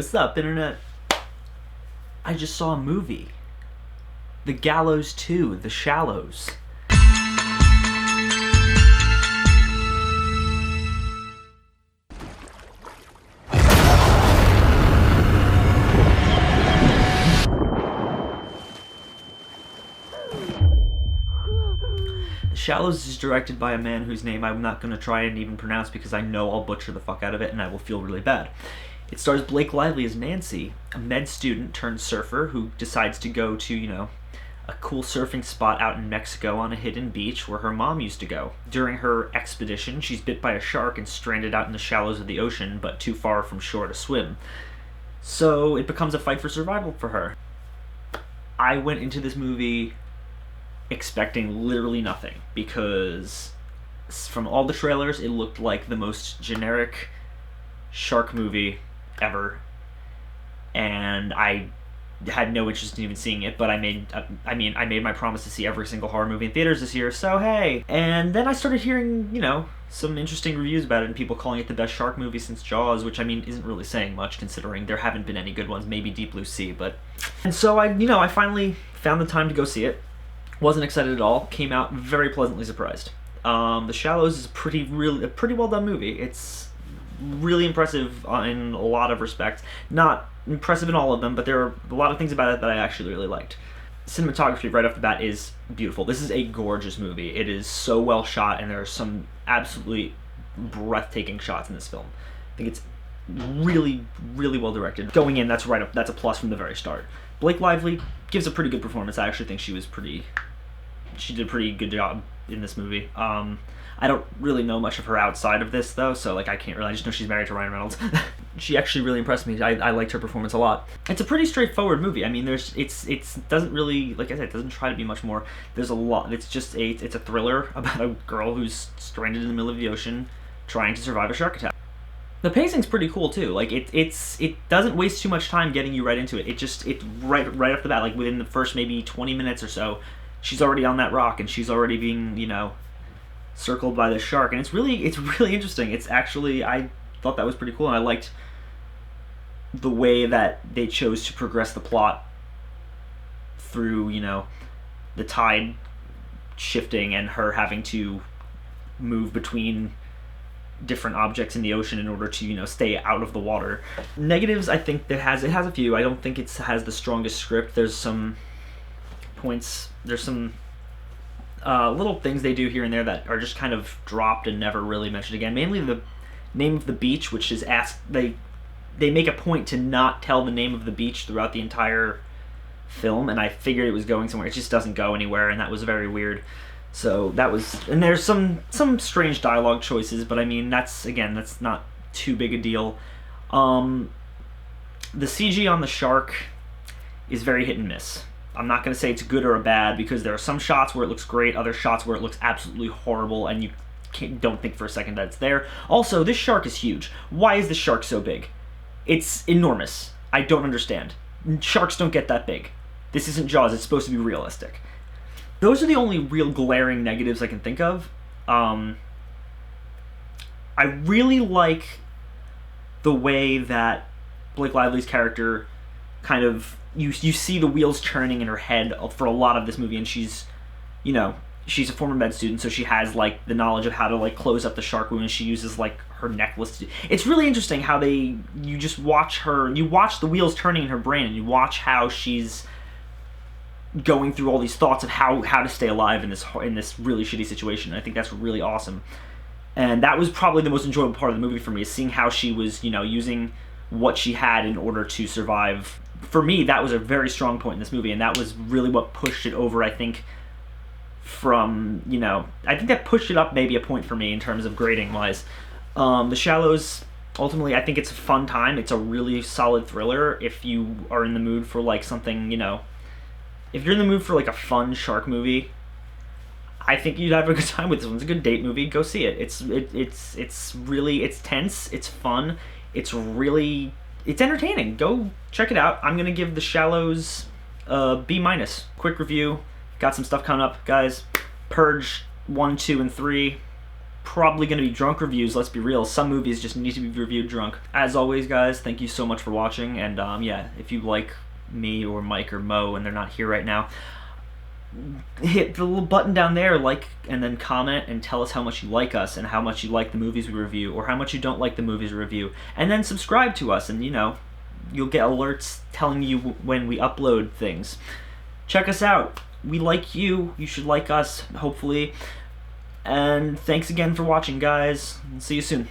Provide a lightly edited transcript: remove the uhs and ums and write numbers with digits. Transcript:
What's up, internet? I just saw a movie. The Gallows 2, The Shallows. The Shallows is directed by a man whose name I'm not going to try and even pronounce because I know I'll butcher the fuck out of it and I will feel really bad. It stars Blake Lively as Nancy, a med student turned surfer who decides to go to, a cool surfing spot out in Mexico on a hidden beach where her mom used to go. During her expedition, she's bit by a shark and stranded out in the shallows of the ocean, but too far from shore to swim. So it becomes a fight for survival for her. I went into this movie expecting literally nothing because from all the trailers, it looked like the most generic shark movie ever, and I had no interest in even seeing it, but I made my promise to see every single horror movie in theaters this year, so hey. And then I started hearing, some interesting reviews about it and people calling it the best shark movie since Jaws, which isn't really saying much considering there haven't been any good ones, maybe Deep Blue Sea, but... And so I finally found the time to go see it. Wasn't excited at all, came out very pleasantly surprised. The Shallows is a pretty well done movie. It's really impressive in a lot of respects. Not impressive in all of them, but there are a lot of things about it that I actually really liked. Cinematography right off the bat is beautiful. This is a gorgeous movie. It is so well shot, and there are some absolutely breathtaking shots in this film. I think it's really, really well directed. Going in, that's a plus from the very start. Blake Lively gives a pretty good performance. I actually think she did a pretty good job in this movie. I don't really know much of her outside of this, though, so, I can't really... I just know she's married to Ryan Reynolds. She actually really impressed me. I liked her performance a lot. It's a pretty straightforward movie. It doesn't really... Like I said, it doesn't try to be much more. There's a lot... It's a thriller about a girl who's stranded in the middle of the ocean trying to survive a shark attack. The pacing's pretty cool, too. It doesn't waste too much time getting you right into it. It's right off the bat, within the first maybe 20 minutes or so, she's already on that rock, and she's already being, circled by this shark, and it's really interesting. It's actually, I thought that was pretty cool, and I liked the way that they chose to progress the plot through, the tide shifting and her having to move between different objects in the ocean in order to, stay out of the water. Negatives, I think it has a few. I don't think it has the strongest script. There's some points, there's some little things they do here and there that are just kind of dropped and never really mentioned again. Mainly the name of the beach, which is they make a point to not tell the name of the beach throughout the entire film, and I figured it was going somewhere. It just doesn't go anywhere, and that was very weird. So that was... And there's some strange dialogue choices, but that's not too big a deal. The CG on the shark is very hit and miss. I'm not going to say it's good or a bad, because there are some shots where it looks great, other shots where it looks absolutely horrible, and you don't think for a second that it's there. Also, this shark is huge. Why is this shark so big? It's enormous. I don't understand. Sharks don't get that big. This isn't Jaws. It's supposed to be realistic. Those are the only real glaring negatives I can think of. I really like the way that Blake Lively's character kind of... You see the wheels turning in her head for a lot of this movie, and she's a former med student, so she has, the knowledge of how to, close up the shark wound, and she uses, her necklace. It's really interesting how you just watch the wheels turning in her brain, and you watch how she's going through all these thoughts of how to stay alive in this really shitty situation. I think that's really awesome. And that was probably the most enjoyable part of the movie for me, is seeing how she was, using what she had in order to survive. For me, that was a very strong point in this movie, and that was really what pushed it over, I think, from, I think that pushed it up maybe a point for me in terms of grading-wise. The Shallows, ultimately, I think it's a fun time. It's a really solid thriller if you are in the mood for, something, if you're in the mood for, a fun shark movie, I think you'd have a good time with this one. It's a good date movie. Go see it. It's really, it's tense, it's fun, it's entertaining. Go check it out. I'm going to give The Shallows a B-. Quick review. Got some stuff coming up, guys. Purge 1, 2, and 3. probably going to be drunk reviews. Let's be real, some movies just need to be reviewed drunk. As always, guys, thank you so much for watching, and yeah, if you like me or Mike or Mo and they're not here right now, hit the little button down there, like, and then comment and tell us how much you like us and how much you like the movies we review, or how much you don't like the movies we review, and then subscribe to us, and you'll get alerts telling you when we upload things. Check us out. We like you. You should like us, hopefully. And thanks again for watching, guys. See you soon.